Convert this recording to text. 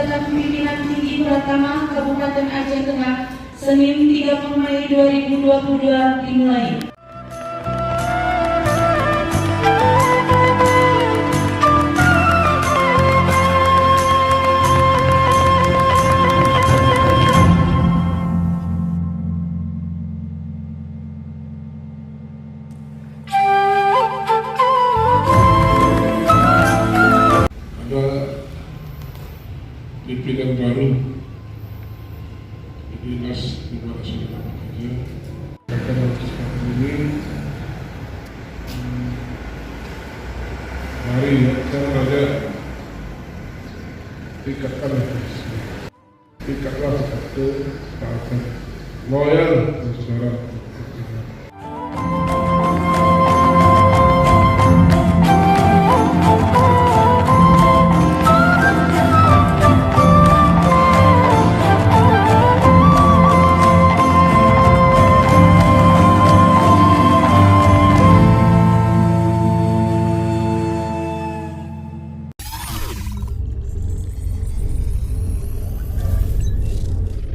Jabatan Pimpinan Tinggi Pratama Kabupaten Aceh Tengah, Senin 30 Mei 2022 dimulai. Pimpinan baru di dinas kepada saudara bekerja akan sekarang ini mari sekarang ada tingkatkan satu loyal saudara